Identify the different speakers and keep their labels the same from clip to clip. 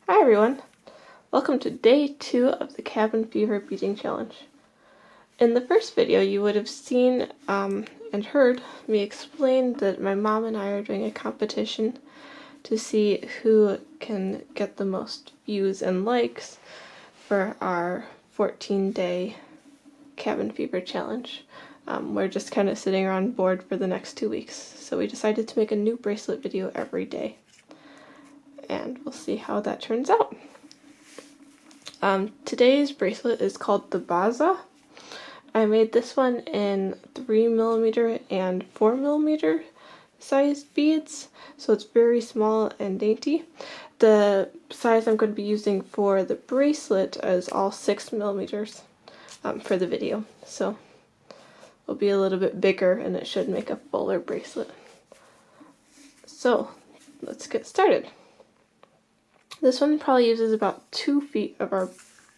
Speaker 1: Hi everyone! Welcome to day 2 of the cabin fever beading challenge. In the first video you would have seen and heard me explain that my mom and I are doing a competition to see who can get the most views and likes for our 14-day cabin fever challenge. We're just kind of sitting around bored for the next 2 weeks, so we decided to make a new bracelet video every day. And we'll see how that turns out. Today's bracelet is called the Baza. I made this one in 3mm and 4mm sized beads, so it's very small and dainty. The size I'm going to be using for the bracelet is all 6mm for the video, so it'll be a little bit bigger and it should make a fuller bracelet. So let's get started. This one probably uses about 2 feet of our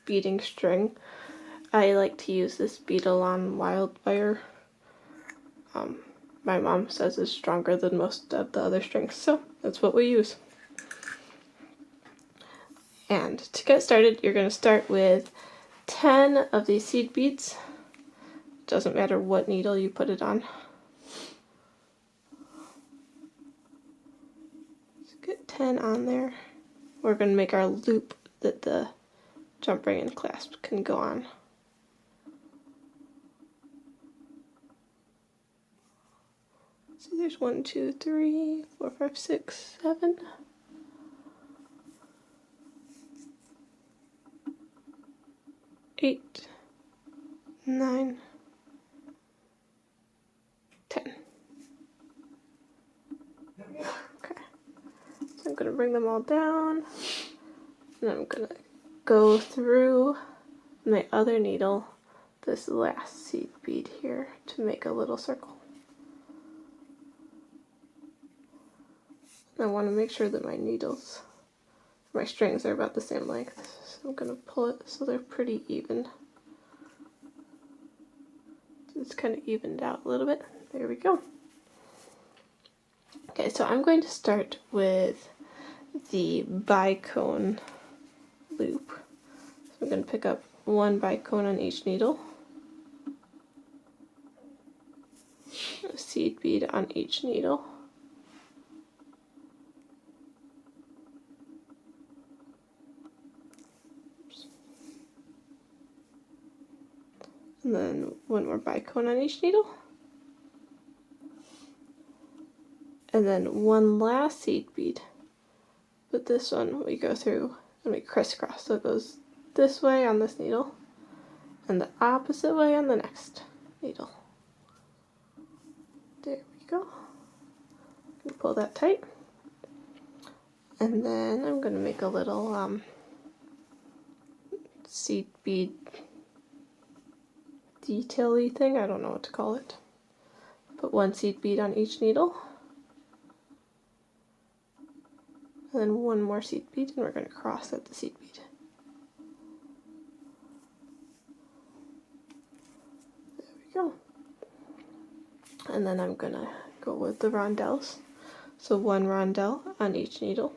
Speaker 1: beading string. I like to use this Beading Wildfire. My mom says it's stronger than most of the other strings, so that's what we use. And to get started, you're going to start with 10 of these seed beads. It doesn't matter what needle you put it on. Just get 10 on there. We're going to make our loop that the jump ring and clasp can go on. So there's 1, 2, 3, 4, 5, 6, 7. 8, 9, 10. Okay. So I'm going to bring them all down, and I'm going to go through my other needle, this last seed bead here, to make a little circle. I want to make sure that my needles, my strings are about the same length, so I'm going to pull it so they're pretty even. So it's kind of evened out a little bit. There we go. Okay, so I'm going to start with the bicone loop. So I'm going to pick up 1 bicone on each needle, a seed bead on each needle, and then 1 more bicone on each needle, and then 1 last seed bead. But this one we go through and we crisscross, so it goes this way on this needle and the opposite way on the next needle. There we go. Pull that tight, and then I'm going to make a little seed bead detail-y thing. I don't know what to call it. Put 1 seed bead on each needle, and then 1 more seed bead, and we're going to cross at the seed bead. There we go. And then I'm going to go with the rondelles. So 1 rondelle on each needle,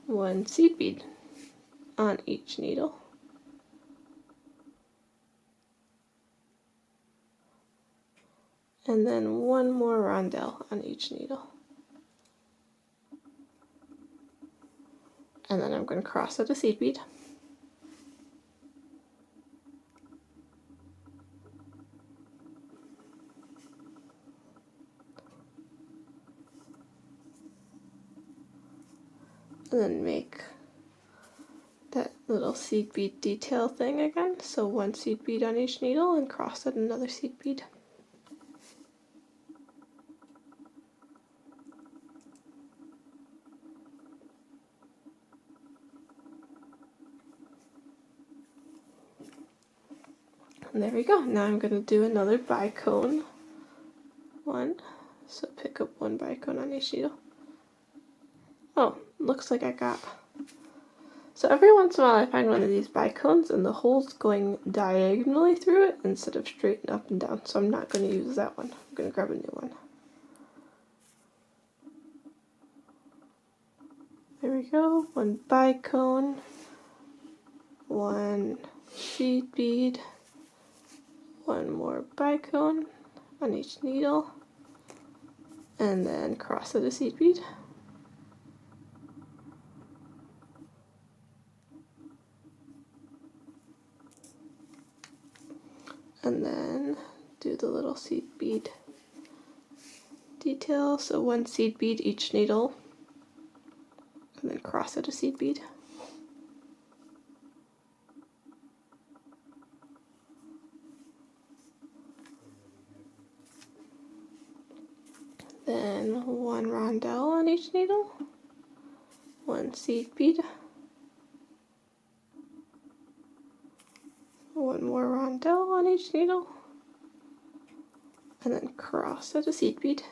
Speaker 1: 1 seed bead on each needle, and then 1 more rondelle on each needle. And then I'm going to cross at a seed bead. And then make that little seed bead detail thing again. So 1 seed bead on each needle and cross at another seed bead. And there we go. Now I'm going to do another bicone one. So pick up 1 bicone on each needle. Oh, looks like I got... So every once in a while I find one of these bicones and the hole's going diagonally through it instead of straight and up and down. So I'm not going to use that one. I'm going to grab a new one. There we go. One bicone, one seed bead, one more bicone on each needle, and then cross it a seed bead. And then do the little seed bead detail. So one seed bead each needle, and then cross it a seed bead. Then one rondelle on each needle, one seed bead, one more rondelle on each needle, and then cross at a seed bead.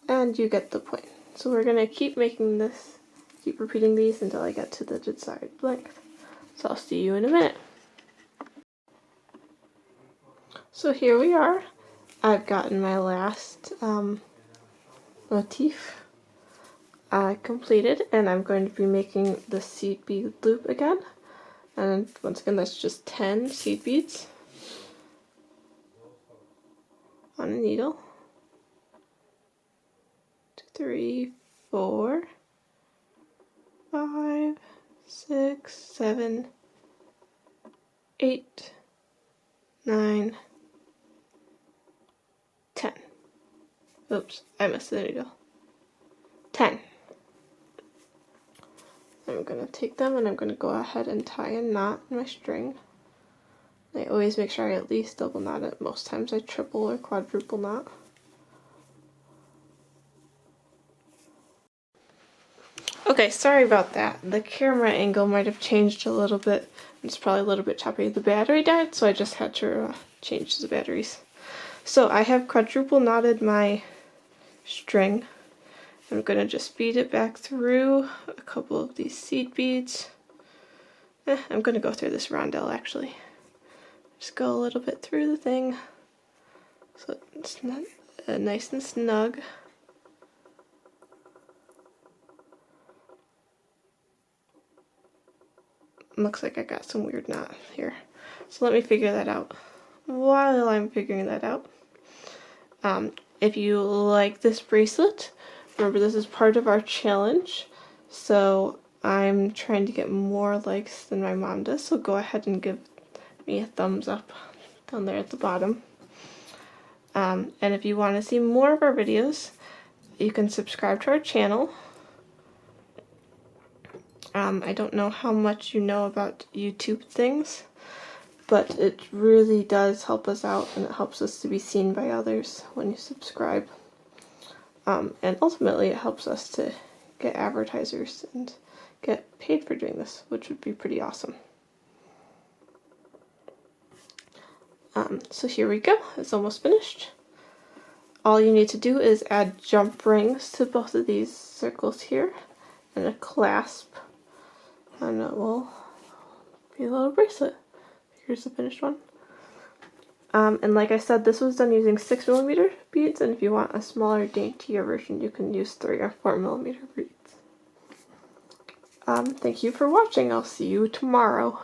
Speaker 1: And you get the point. So we're going to keep making this, keep repeating these until I get to the desired length. So I'll see you in a minute. So here we are. I've gotten my last motif completed, and I'm going to be making the seed bead loop again. And once again, that's just 10 seed beads on a needle. 2, 3, 4, 5, 6, 7, 8, 9, 10. Oops, I missed the needle. 10. I'm going to take them and I'm going to go ahead and tie a knot in my string. I always make sure I at least double knot it. Most times I triple or quadruple knot. Okay, sorry about that. The camera angle might have changed a little bit. It's probably a little bit choppy. The battery died, so I just had to change the batteries. So I have quadruple knotted my string. I'm going to just bead it back through a couple of these seed beads. I'm going to go through this rondelle actually. Just go a little bit through the thing so it's nice and snug. Looks like I got some weird knot here. So let me figure that out. While I'm figuring that out, if you like this bracelet, remember this is part of our challenge. So I'm trying to get more likes than my mom does. So go ahead and give me a thumbs up down there at the bottom. And if you want to see more of our videos, you can subscribe to our channel. I don't know how much you know about YouTube things, but it really does help us out, and it helps us to be seen by others when you subscribe. And ultimately it helps us to get advertisers and get paid for doing this, which would be pretty awesome. So here we go, it's almost finished. All you need to do is add jump rings to both of these circles here, and a clasp, and it will be a little bracelet. Here's the finished one. And like I said, this was done using 6mm beads, and if you want a smaller, daintier version, you can use 3 or 4mm beads. Thank you for watching. I'll see you tomorrow.